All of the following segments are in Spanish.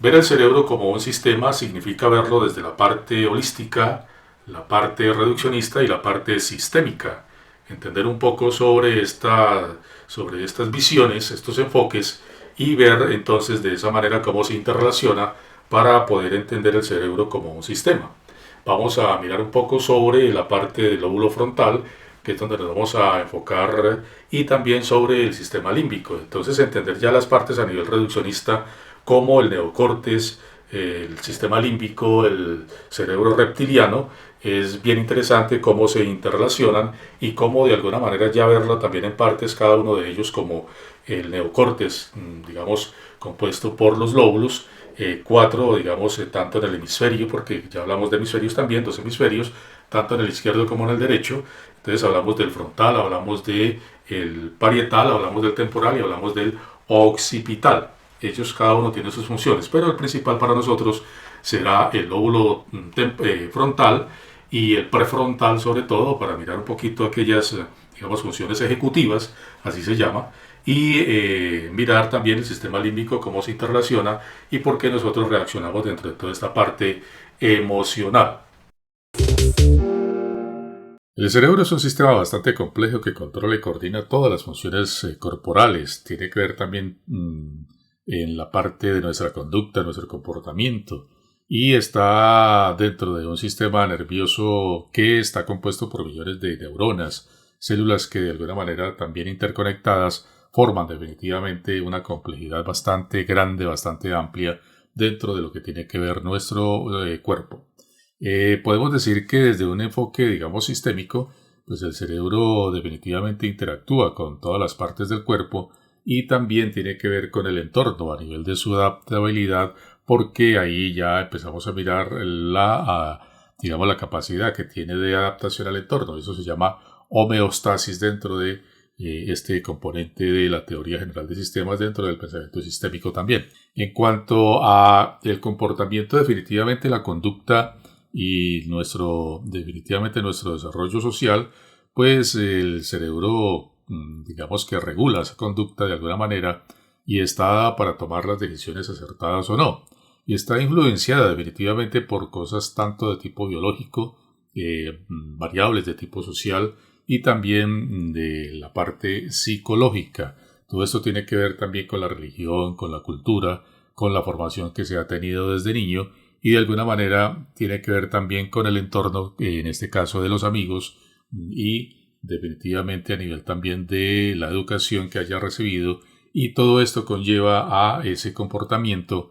Ver el cerebro como un sistema significa verlo desde la parte holística, la parte reduccionista y la parte sistémica. Entender un poco sobre estas visiones, estos enfoques y ver entonces de esa manera cómo se interrelaciona para poder entender el cerebro como un sistema. Vamos a mirar un poco sobre la parte del lóbulo frontal, que es donde nos vamos a enfocar, y también sobre el sistema límbico. Entonces entender ya las partes a nivel reduccionista como el neocortes, el sistema límbico, el cerebro reptiliano, es bien interesante cómo se interrelacionan y cómo de alguna manera ya verlo también en partes cada uno de ellos como el neocortes, digamos, compuesto por los lóbulos, cuatro, digamos, tanto en el hemisferio, porque ya hablamos de hemisferios también, dos hemisferios, tanto en el izquierdo como en el derecho. Entonces hablamos del frontal, hablamos del parietal, hablamos del temporal y hablamos del occipital. Ellos cada uno tiene sus funciones, pero el principal para nosotros será el lóbulo frontal y el prefrontal, sobre todo para mirar un poquito aquellas, digamos, funciones ejecutivas, así se llama, y mirar también el sistema límbico, cómo se interrelaciona y por qué nosotros reaccionamos dentro de toda esta parte emocional. El cerebro es un sistema bastante complejo que controla y coordina todas las funciones corporales. Tiene que ver también en la parte de nuestra conducta, nuestro comportamiento. Y está dentro de un sistema nervioso que está compuesto por millones de neuronas, células que de alguna manera también interconectadas forman definitivamente una complejidad bastante grande, bastante amplia dentro de lo que tiene que ver nuestro cuerpo. Podemos decir que desde un enfoque, digamos, sistémico, pues el cerebro definitivamente interactúa con todas las partes del cuerpo y también tiene que ver con el entorno a nivel de su adaptabilidad, porque ahí ya empezamos a mirar digamos, la capacidad que tiene de adaptación al entorno. Eso se llama homeostasis dentro de este componente de la teoría general de sistemas dentro del pensamiento sistémico también. En cuanto a el comportamiento, definitivamente la conducta y definitivamente nuestro desarrollo social, pues el cerebro, digamos que regula esa conducta de alguna manera y está para tomar las decisiones acertadas o no. Y está influenciada definitivamente por cosas tanto de tipo biológico, variables de tipo social y también de la parte psicológica. Todo esto tiene que ver también con la religión, con la cultura, con la formación que se ha tenido desde niño y de alguna manera tiene que ver también con el entorno, en este caso de los amigos, y definitivamente a nivel también de la educación que haya recibido, y todo esto conlleva a ese comportamiento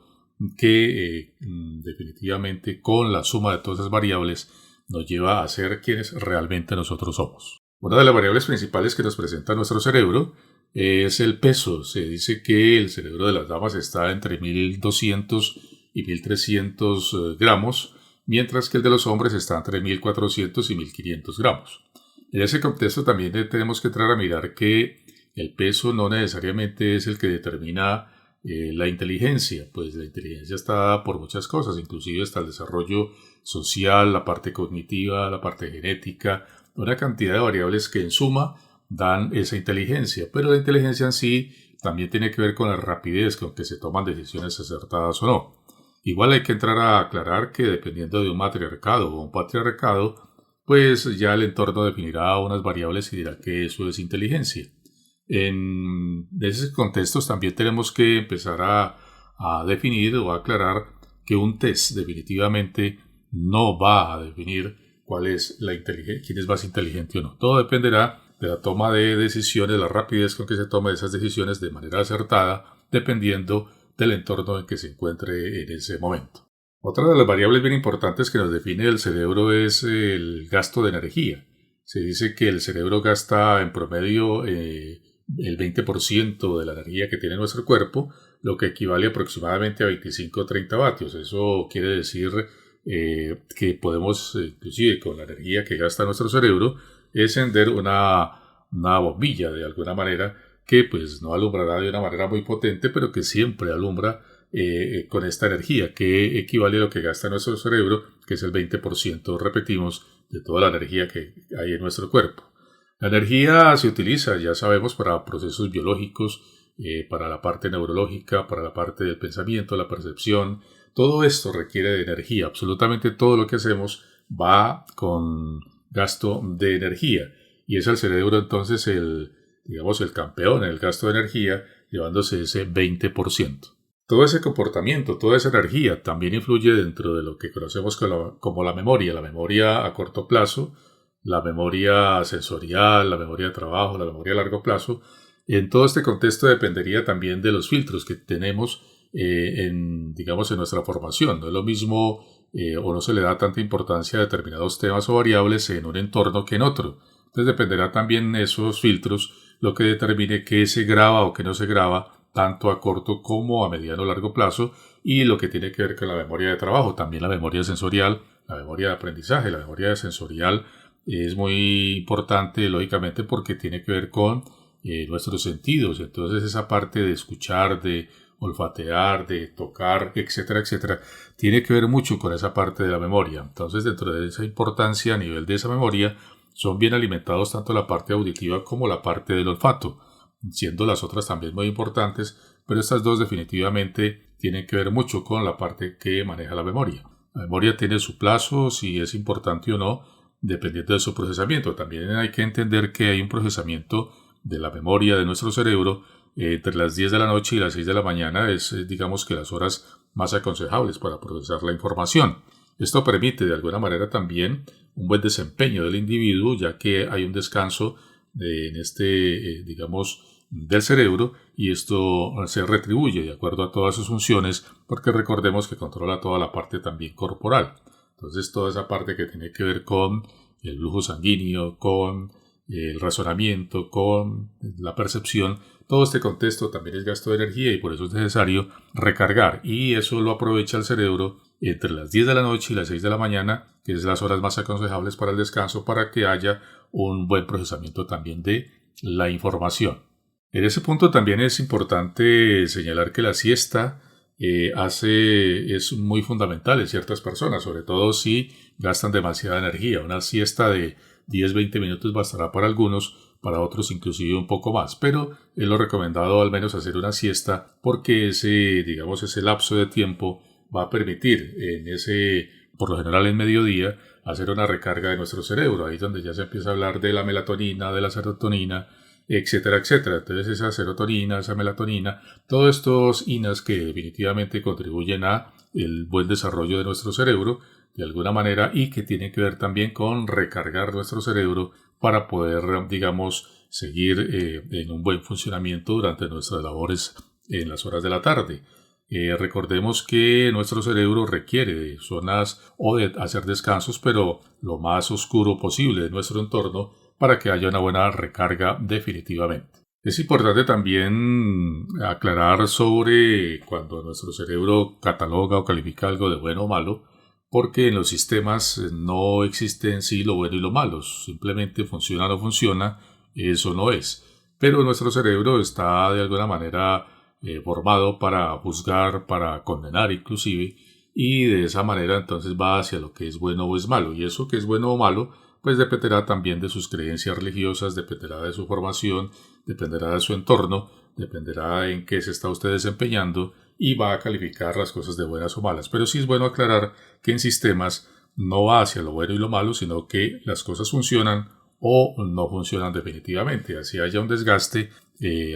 que definitivamente con la suma de todas esas variables nos lleva a ser quienes realmente nosotros somos. Una de las variables principales que nos presenta nuestro cerebro es el peso. Se dice que el cerebro de las damas está entre 1200 y 1300 gramos, mientras que el de los hombres está entre 1400 y 1500 gramos. En ese contexto también tenemos que entrar a mirar que el peso no necesariamente es el que determina la inteligencia, pues la inteligencia está dada por muchas cosas, inclusive hasta el desarrollo social, la parte cognitiva, la parte genética, una cantidad de variables que en suma dan esa inteligencia, pero la inteligencia en sí también tiene que ver con la rapidez con que se toman decisiones acertadas o no. Igual hay que entrar a aclarar que dependiendo de un matriarcado o un patriarcado, pues ya el entorno definirá unas variables y dirá que eso es inteligencia. En esos contextos también tenemos que empezar a definir o a aclarar que un test definitivamente no va a definir cuál es quién es más inteligente o no. Todo dependerá de la toma de decisiones, la rapidez con que se tomen esas decisiones de manera acertada, dependiendo del entorno en que se encuentre en ese momento. Otra de las variables bien importantes que nos define el cerebro es el gasto de energía. Se dice que el cerebro gasta en promedio el 20% de la energía que tiene nuestro cuerpo, lo que equivale aproximadamente a 25 o 30 vatios. Eso quiere decir que podemos, inclusive con la energía que gasta nuestro cerebro, encender una bombilla de alguna manera que pues no alumbrará de una manera muy potente, pero que siempre alumbra con esta energía, que equivale a lo que gasta nuestro cerebro, que es el 20%, repetimos, de toda la energía que hay en nuestro cuerpo. La energía se utiliza, ya sabemos, para procesos biológicos para la parte neurológica, para la parte del pensamiento, la percepción. Todo esto requiere de energía. Absolutamente todo lo que hacemos va con gasto de energía. Y es el cerebro entonces el campeón en el gasto de energía, llevándose ese 20%. Todo ese comportamiento, toda esa energía también influye dentro de lo que conocemos como la memoria a corto plazo, la memoria sensorial, la memoria de trabajo, la memoria a largo plazo. En todo este contexto dependería también de los filtros que tenemos en nuestra formación. No es lo mismo o no se le da tanta importancia a determinados temas o variables en un entorno que en otro. Entonces dependerá también esos filtros lo que determine qué se graba o qué no se graba tanto a corto como a mediano o largo plazo, y lo que tiene que ver con la memoria de trabajo, también la memoria sensorial, la memoria de aprendizaje. La memoria sensorial es muy importante, lógicamente, porque tiene que ver con nuestros sentidos. Entonces esa parte de escuchar, de olfatear, de tocar, etcétera, etcétera, tiene que ver mucho con esa parte de la memoria. Entonces, dentro de esa importancia a nivel de esa memoria, son bien alimentados tanto la parte auditiva como la parte del olfato, siendo las otras también muy importantes, pero estas dos definitivamente tienen que ver mucho con la parte que maneja la memoria. La memoria tiene su plazo, si es importante o no, dependiendo de su procesamiento. También hay que entender que hay un procesamiento de la memoria de nuestro cerebro entre las 10 de la noche y las 6 de la mañana, digamos que las horas más aconsejables para procesar la información. Esto permite de alguna manera también un buen desempeño del individuo, ya que hay un descanso del cerebro, y esto se retribuye de acuerdo a todas sus funciones, porque recordemos que controla toda la parte también corporal. Entonces toda esa parte que tiene que ver con el flujo sanguíneo, con el razonamiento, con la percepción, todo este contexto también es gasto de energía, y por eso es necesario recargar, y eso lo aprovecha el cerebro entre las 10 de la noche y las 6 de la mañana, que es las horas más aconsejables para el descanso, para que haya un buen procesamiento también de la información. En ese punto también es importante señalar que la siesta es muy fundamental en ciertas personas, sobre todo si gastan demasiada energía. Una siesta de 10-20 minutos bastará para algunos, para otros inclusive un poco más, pero es lo recomendado al menos hacer una siesta, porque ese lapso de tiempo va a permitir por lo general en mediodía, hacer una recarga de nuestro cerebro. Ahí es donde ya se empieza a hablar de la melatonina, de la serotonina, etcétera, etcétera. Entonces esa serotonina, esa melatonina, todos estos INAS que definitivamente contribuyen a el buen desarrollo de nuestro cerebro de alguna manera, y que tienen que ver también con recargar nuestro cerebro para poder, seguir en un buen funcionamiento durante nuestras labores en las horas de la tarde. Recordemos que nuestro cerebro requiere de zonas o de hacer descansos, pero lo más oscuro posible de nuestro entorno, para que haya una buena recarga definitivamente. Es importante también aclarar sobre cuando nuestro cerebro cataloga o califica algo de bueno o malo, porque en los sistemas no existe en sí lo bueno y lo malo, simplemente funciona o no funciona, eso no es. Pero nuestro cerebro está de alguna manera formado para juzgar, para condenar inclusive, y de esa manera entonces va hacia lo que es bueno o es malo, y eso que es bueno o malo pues dependerá también de sus creencias religiosas, dependerá de su formación, dependerá de su entorno, dependerá en qué se está usted desempeñando, y va a calificar las cosas de buenas o malas. Pero sí es bueno aclarar que en sistemas no va hacia lo bueno y lo malo, sino que las cosas funcionan o no funcionan definitivamente. Así haya un desgaste,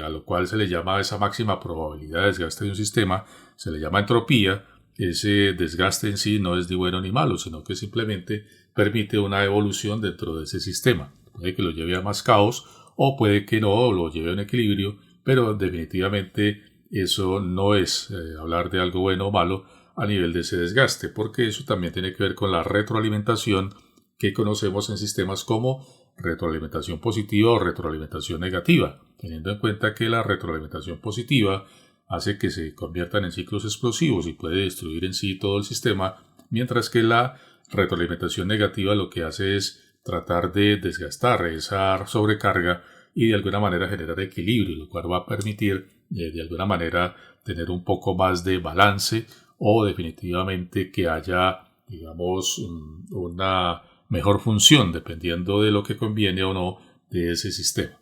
a lo cual se le llama esa máxima probabilidad de desgaste de un sistema, se le llama entropía. Ese desgaste en sí no es ni bueno ni malo, sino que simplemente permite una evolución dentro de ese sistema. Puede que lo lleve a más caos, o puede que no, lo lleve a un equilibrio, pero definitivamente eso no es hablar de algo bueno o malo a nivel de ese desgaste, porque eso también tiene que ver con la retroalimentación que conocemos en sistemas como retroalimentación positiva o retroalimentación negativa, teniendo en cuenta que la retroalimentación positiva hace que se conviertan en ciclos explosivos y puede destruir en sí todo el sistema, mientras que la retroalimentación negativa lo que hace es tratar de desgastar esa sobrecarga y de alguna manera generar equilibrio, lo cual va a permitir de alguna manera tener un poco más de balance, o definitivamente que haya una mejor función dependiendo de lo que conviene o no de ese sistema.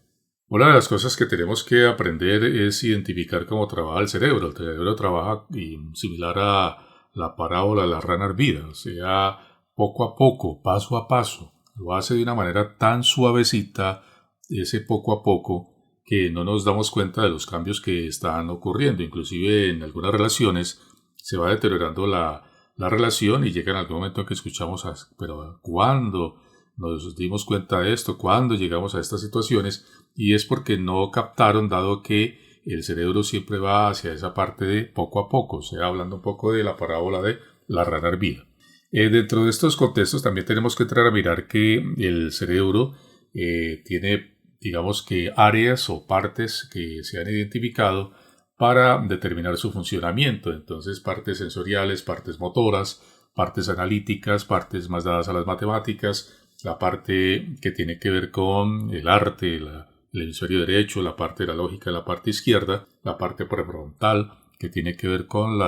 Una de las cosas que tenemos que aprender es identificar cómo trabaja el cerebro. El cerebro trabaja similar a la parábola de la rana hervida, o sea, poco a poco, paso a paso. Lo hace de una manera tan suavecita, ese poco a poco, que no nos damos cuenta de los cambios que están ocurriendo. Inclusive en algunas relaciones se va deteriorando la relación y llega en algún momento que escuchamos, pero ¿cuándo nos dimos cuenta de esto? ¿Cuándo llegamos a estas situaciones? Y es porque no captaron, dado que el cerebro siempre va hacia esa parte de poco a poco, o sea, hablando un poco de la parábola de la rana hervida. Dentro de estos contextos también tenemos que entrar a mirar que el cerebro tiene, digamos que, áreas o partes que se han identificado para determinar su funcionamiento. Entonces, partes sensoriales, partes motoras, partes analíticas, partes más dadas a las matemáticas, la parte que tiene que ver con el arte, el hemisferio derecho, la parte de la lógica, la parte izquierda, la parte prefrontal, que tiene que ver con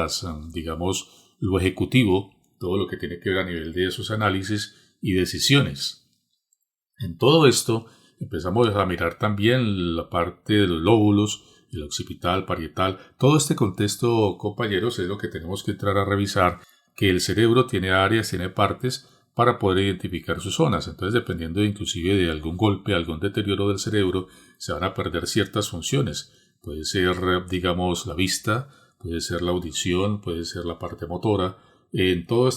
digamos, lo ejecutivo, todo lo que tiene que ver a nivel de esos análisis y decisiones. En todo esto empezamos a mirar también la parte de los lóbulos, el occipital, parietal. Todo este contexto, compañeros, es lo que tenemos que entrar a revisar, que el cerebro tiene áreas, tiene partes para poder identificar sus zonas. Entonces, dependiendo inclusive de algún golpe, algún deterioro del cerebro, se van a perder ciertas funciones. Puede ser, digamos, la vista, puede ser la audición, puede ser la parte motora. En todo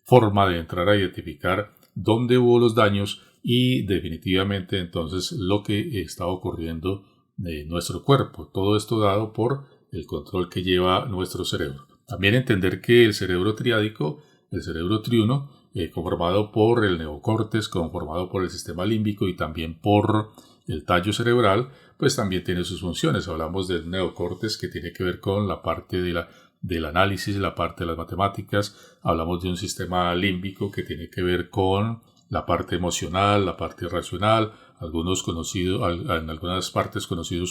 forma de entrar a identificar dónde hubo los daños y definitivamente entonces lo que está ocurriendo en nuestro cuerpo. Todo esto dado por el control que lleva nuestro cerebro. También entender que el cerebro triádico, el cerebro triuno, conformado por el neocórtex, conformado por el sistema límbico y también por el tallo cerebral, pues también tiene sus funciones. Hablamos del neocórtex, que tiene que ver con la parte del análisis, la parte de las matemáticas. Hablamos de un sistema límbico que tiene que ver con la parte emocional, la parte racional, en algunas partes conocido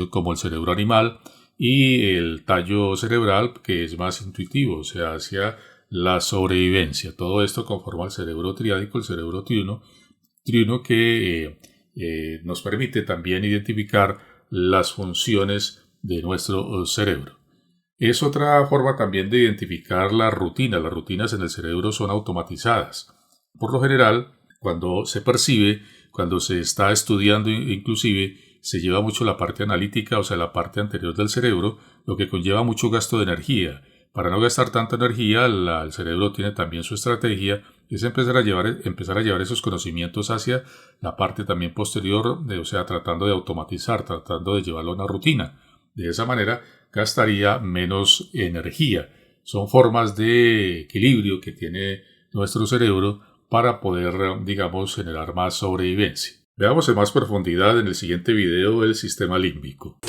como el cerebro animal, y el tallo cerebral, que es más intuitivo, o sea, hacia la sobrevivencia. Todo esto conforma el cerebro triádico, el cerebro triuno que nos permite también identificar las funciones de nuestro cerebro. Es otra forma también de identificar la rutina. Las rutinas en el cerebro son automatizadas. Por lo general, cuando se percibe, cuando se está estudiando inclusive, se lleva mucho la parte analítica, o sea, la parte anterior del cerebro, lo que conlleva mucho gasto de energía. Para no gastar tanta energía, el cerebro tiene también su estrategia, es empezar a llevar esos conocimientos hacia la parte también posterior, o sea, tratando de automatizar, tratando de llevarlo a una rutina. De esa manera gastaría menos energía. Son formas de equilibrio que tiene nuestro cerebro para poder, digamos, generar más sobrevivencia. Veamos en más profundidad en el siguiente video el sistema límbico.